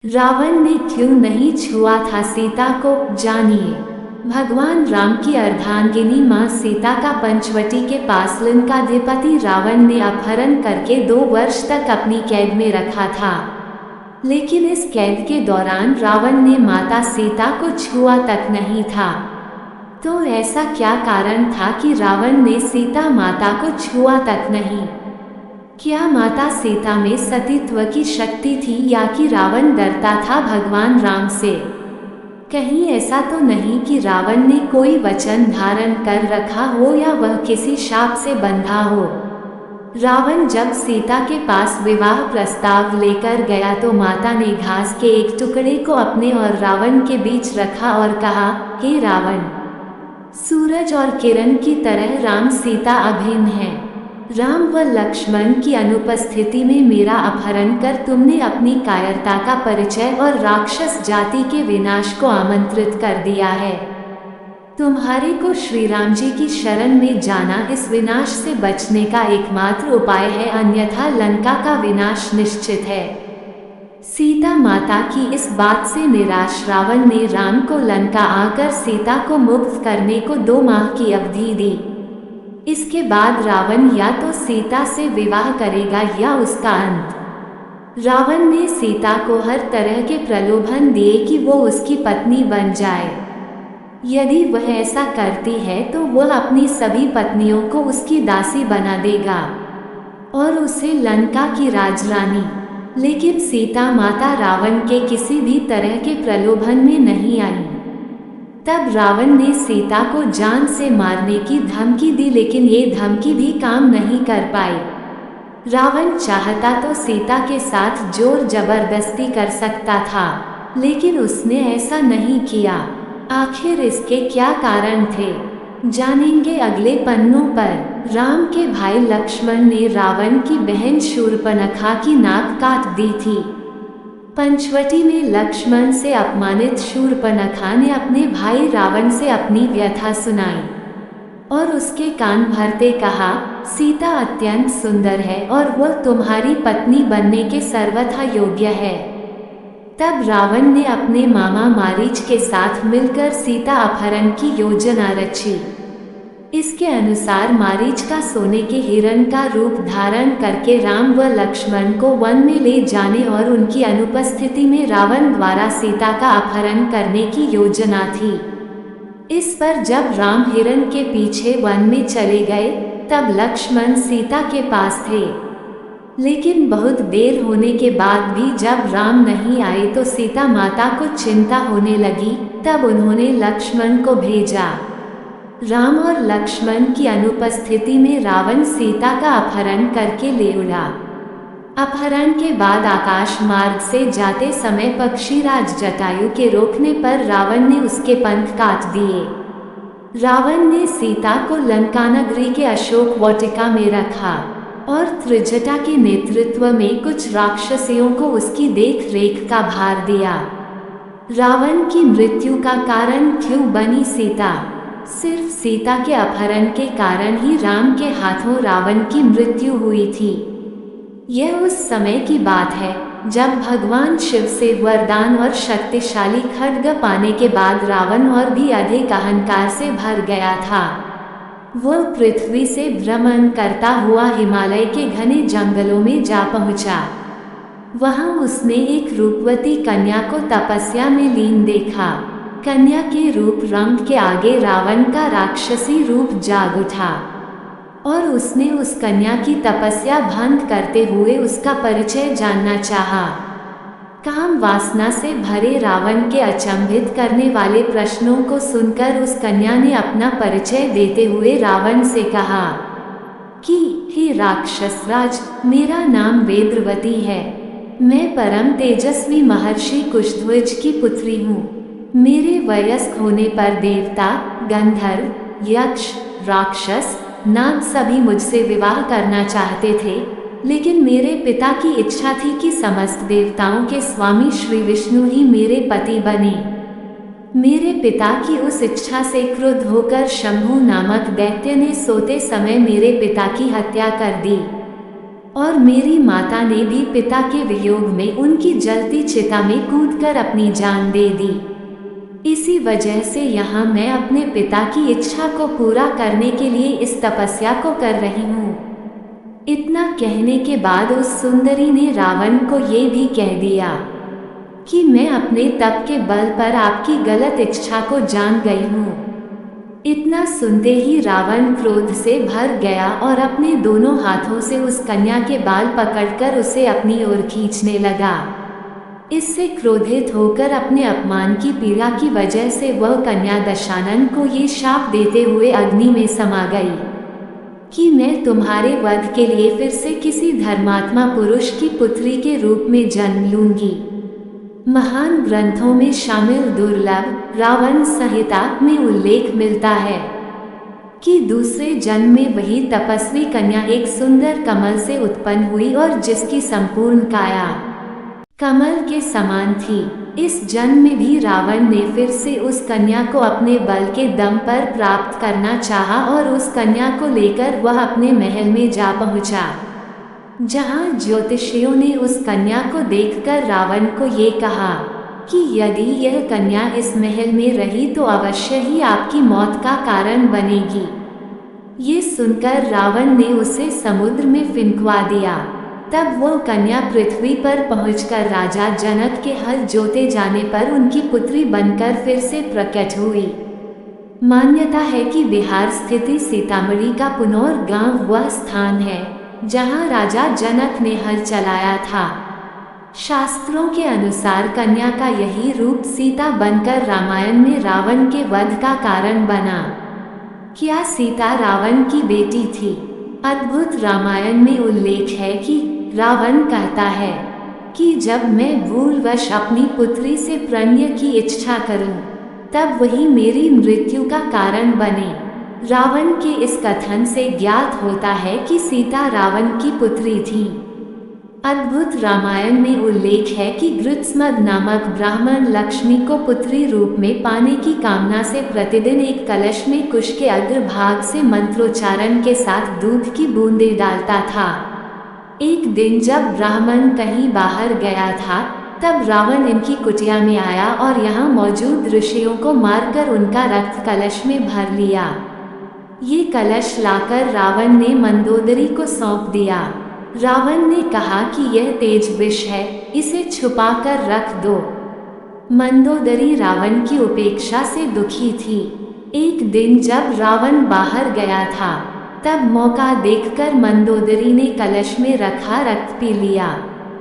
रावण ने क्यों नहीं छुआ था सीता को, जानिए। भगवान राम की अर्धांगिनी मां सीता का पंचवटी के पास लंकाधिपति रावण ने अपहरण करके 2 वर्ष तक अपनी कैद में रखा था। लेकिन इस कैद के दौरान रावण ने माता सीता को छुआ तक नहीं था। तो ऐसा क्या कारण था कि रावण ने सीता माता को छुआ तक नहीं? क्या माता सीता में सतीत्व की शक्ति थी या कि रावण डरता था भगवान राम से? कहीं ऐसा तो नहीं कि रावण ने कोई वचन धारण कर रखा हो या वह किसी शाप से बंधा हो। रावण जब सीता के पास विवाह प्रस्ताव लेकर गया तो माता ने घास के एक टुकड़े को अपने और रावण के बीच रखा और कहा, हे रावण, सूरज और किरण की तरह राम सीता अभिन्न हैं। राम व लक्ष्मण की अनुपस्थिति में मेरा अपहरण कर तुमने अपनी कायरता का परिचय और राक्षस जाति के विनाश को आमंत्रित कर दिया है। तुम्हारे को श्री राम जी की शरण में जाना इस विनाश से बचने का एकमात्र उपाय है, अन्यथा लंका का विनाश निश्चित है। सीता माता की इस बात से निराश रावण ने राम को लंका आकर सीता को मुक्त करने को 2 माह की अवधि दी। इसके बाद रावण या तो सीता से विवाह करेगा या उसका अंत। रावण ने सीता को हर तरह के प्रलोभन दिए कि वो उसकी पत्नी बन जाए। यदि वह ऐसा करती है तो वह अपनी सभी पत्नियों को उसकी दासी बना देगा और उसे लंका की राजरानी। लेकिन सीता माता रावण के किसी भी तरह के प्रलोभन में नहीं आई। तब रावण ने सीता को जान से मारने की धमकी दी, लेकिन ये धमकी भी काम नहीं कर पाई। रावण चाहता तो सीता के साथ जोर जबरदस्ती कर सकता था, लेकिन उसने ऐसा नहीं किया। आखिर इसके क्या कारण थे, जानेंगे अगले पन्नों पर। राम के भाई लक्ष्मण ने रावण की बहन शूर्पणखा की नाक काट दी थी। पंचवटी में लक्ष्मण से अपमानित शूर्पणखा ने अपने भाई रावण से अपनी व्यथा सुनाई और उसके कान भरते कहा, सीता अत्यंत सुंदर है और वह तुम्हारी पत्नी बनने के सर्वथा योग्य है। तब रावण ने अपने मामा मारीच के साथ मिलकर सीता अपहरण की योजना रची। इसके अनुसार मारीच का सोने के हिरण का रूप धारण करके राम व लक्ष्मण को वन में ले जाने और उनकी अनुपस्थिति में रावण द्वारा सीता का अपहरण करने की योजना थी। इस पर जब राम हिरण के पीछे वन में चले गए तब लक्ष्मण सीता के पास थे। लेकिन बहुत देर होने के बाद भी जब राम नहीं आए तो सीता माता को चिंता होने लगी। तब उन्होंने लक्ष्मण को भेजा। राम और लक्ष्मण की अनुपस्थिति में रावण सीता का अपहरण करके ले उड़ा। अपहरण के बाद आकाश मार्ग से जाते समय पक्षीराज जटायु के रोकने पर रावण ने उसके पंख काट दिए। रावण ने सीता को लंकानगरी के अशोक वाटिका में रखा और त्रिजटा के नेतृत्व में कुछ राक्षसियों को उसकी देख रेख का भार दिया। रावण की मृत्यु का कारण क्यों बनी सीता? सिर्फ सीता के अपहरण के कारण ही राम के हाथों रावण की मृत्यु हुई थी। यह उस समय की बात है जब भगवान शिव से वरदान और शक्तिशाली खड्ग पाने के बाद रावण और भी अधिक अहंकार से भर गया था। वह पृथ्वी से भ्रमण करता हुआ हिमालय के घने जंगलों में जा पहुंचा। वहां उसने एक रूपवती कन्या को तपस्या में लीन देखा। कन्या के रूप रंग के आगे रावण का राक्षसी रूप जाग उठा और उसने उस कन्या की तपस्या भंग करते हुए उसका परिचय जानना चाहा। काम वासना से भरे रावण के अचंभित करने वाले प्रश्नों को सुनकर उस कन्या ने अपना परिचय देते हुए रावण से कहा कि हे राक्षस राज, मेरा नाम वेद्रवती है। मैं परम तेजस्वी महर्षि कुशध्वज की पुत्री हूँ। मेरे वयस्क होने पर देवता, गंधर्व, यक्ष, राक्षस, नाग सभी मुझसे विवाह करना चाहते थे, लेकिन मेरे पिता की इच्छा थी कि समस्त देवताओं के स्वामी श्री विष्णु ही मेरे पति बने। मेरे पिता की उस इच्छा से क्रुद्ध होकर शंभु नामक दैत्य ने सोते समय मेरे पिता की हत्या कर दी और मेरी माता ने भी पिता के वियोग में उनकी जलती चिता में कूदकर अपनी जान दे दी। इसी वजह से यहाँ मैं अपने पिता की इच्छा को पूरा करने के लिए इस तपस्या को कर रही हूँ। इतना कहने के बाद उस सुंदरी ने रावण को ये भी कह दिया कि मैं अपने तप के बल पर आपकी गलत इच्छा को जान गई हूँ। इतना सुनते ही रावण क्रोध से भर गया और अपने दोनों हाथों से उस कन्या के बाल पकड़कर उसे अपनी ओर खींचने लगा। इससे क्रोधित होकर अपने अपमान की पीड़ा की वजह से वह कन्या दशानन को ये शाप देते हुए अग्नि में समा गई कि मैं तुम्हारे वध के लिए फिर से किसी धर्मात्मा पुरुष की पुत्री के रूप में जन्म लूंगी। महान ग्रंथों में शामिल दुर्लभ रावण संहिता में उल्लेख मिलता है कि दूसरे जन्म में वही तपस्वी कन्या एक सुंदर कमल से उत्पन्न हुई और जिसकी संपूर्ण काया कमल के समान थी। इस जन्म में भी रावण ने फिर से उस कन्या को अपने बल के दम पर प्राप्त करना चाहा और उस कन्या को लेकर वह अपने महल में जा पहुंचा, जहां ज्योतिषियों ने उस कन्या को देखकर रावण को ये कहा कि यदि यह कन्या इस महल में रही तो अवश्य ही आपकी मौत का कारण बनेगी। ये सुनकर रावण ने उसे समुद्र में फिंकवा दिया। तब वो कन्या पृथ्वी पर पहुंचकर राजा जनक के हल जोते जाने पर उनकी पुत्री बनकर फिर से प्रकट हुई। मान्यता है कि बिहार स्थित सीतामढ़ी का पुनौर गांव वह स्थान है जहां राजा जनक ने हल चलाया था। शास्त्रों के अनुसार कन्या का यही रूप सीता बनकर रामायण में रावण के वध का कारण बना। क्या सीता रावण की बेटी थी? अद्भुत रामायण में उल्लेख है कि रावण कहता है कि जब मैं भूलवश अपनी पुत्री से प्रणय की इच्छा करूं, तब वही मेरी मृत्यु का कारण बने। रावण के इस कथन से ज्ञात होता है कि सीता रावण की पुत्री थी। अद्भुत रामायण में उल्लेख है कि गृत्समद नामक ब्राह्मण लक्ष्मी को पुत्री रूप में पाने की कामना से प्रतिदिन एक कलश में कुश के अग्रभाग से मंत्रोच्चारण के साथ दूध की बूंदें डालता था। एक दिन जब ब्राह्मण कहीं बाहर गया था, तब रावण इनकी कुटिया में आया और यहाँ मौजूद ऋषियों को मारकर उनका रक्त कलश में भर लिया। ये कलश लाकर रावण ने मंदोदरी को सौंप दिया। रावण ने कहा कि यह तेज विष है, इसे छुपा कर रख दो। मंदोदरी रावण की उपेक्षा से दुखी थी। एक दिन जब रावण बाहर गया था, तब मौका देखकर मंदोदरी ने कलश में रखा रक्त पी लिया।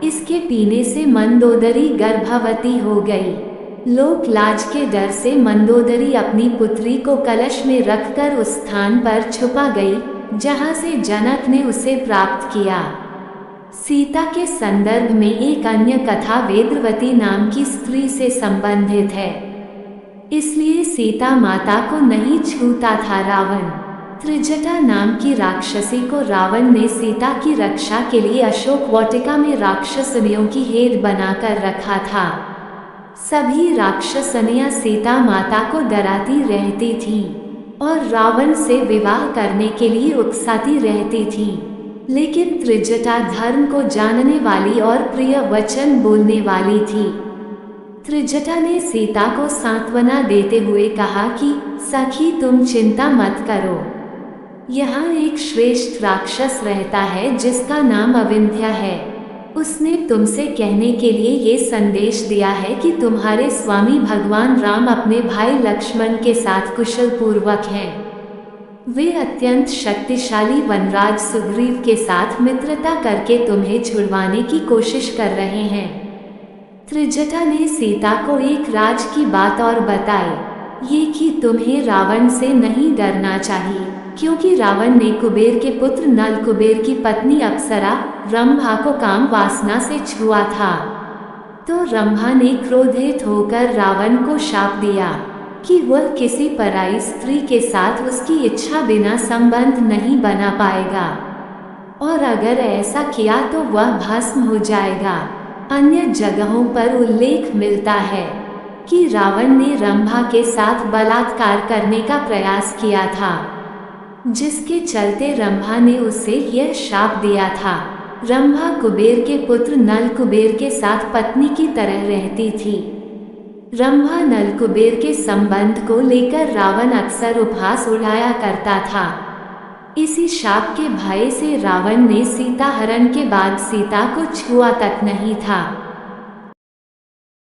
इसके पीने से मंदोदरी गर्भवती हो गई। लोक लाज के डर से मंदोदरी अपनी पुत्री को कलश में रखकर उस स्थान पर छुपा गई जहां से जनक ने उसे प्राप्त किया। सीता के संदर्भ में एक अन्य कथा वेदवती नाम की स्त्री से संबंधित है, इसलिए सीता माता को नहीं छूता था रावण। त्रिजटा नाम की राक्षसी को रावण ने सीता की रक्षा के लिए अशोक वाटिका में राक्षसनियों की हेड बनाकर रखा था। सभी राक्षसनियां सीता माता को डराती रहती थीं और रावण से विवाह करने के लिए उकसाती रहती थीं। लेकिन त्रिजटा धर्म को जानने वाली और प्रिय वचन बोलने वाली थी। त्रिजटा ने सीता को सांत्वना देते हुए कहा कि सखी तुम चिंता मत करो, यहाँ एक श्रेष्ठ राक्षस रहता है जिसका नाम अविंध्या है। उसने तुमसे कहने के लिए ये संदेश दिया है कि तुम्हारे स्वामी भगवान राम अपने भाई लक्ष्मण के साथ कुशल पूर्वक हैं। वे अत्यंत शक्तिशाली वनराज सुग्रीव के साथ मित्रता करके तुम्हें छुड़वाने की कोशिश कर रहे हैं। त्रिजटा ने सीता को एक राज की बात और बताई, ये कि तुम्हें रावण से नहीं डरना चाहिए, क्योंकि रावण ने कुबेर के पुत्र नल कुबेर की पत्नी अप्सरा रंभा को काम वासना से छुआ था। तो रंभा ने क्रोधित होकर रावण को शाप दिया कि वह किसी पराई स्त्री के साथ उसकी इच्छा बिना संबंध नहीं बना पाएगा, और अगर ऐसा किया तो वह भस्म हो जाएगा। अन्य जगहों पर उल्लेख मिलता है कि रावण ने रंभा के साथ बलात्कार करने का प्रयास किया था, जिसके चलते रंभा ने उसे यह शाप दिया था रंभा कुबेर के पुत्र नल कुबेर के साथ पत्नी की तरह रहती थी। रंभा नल कुबेर के संबंध को लेकर रावण अक्सर उपहास उड़ाया करता था। इसी शाप के भय से रावण ने सीता हरण के बाद सीता को छुआ तक नहीं था।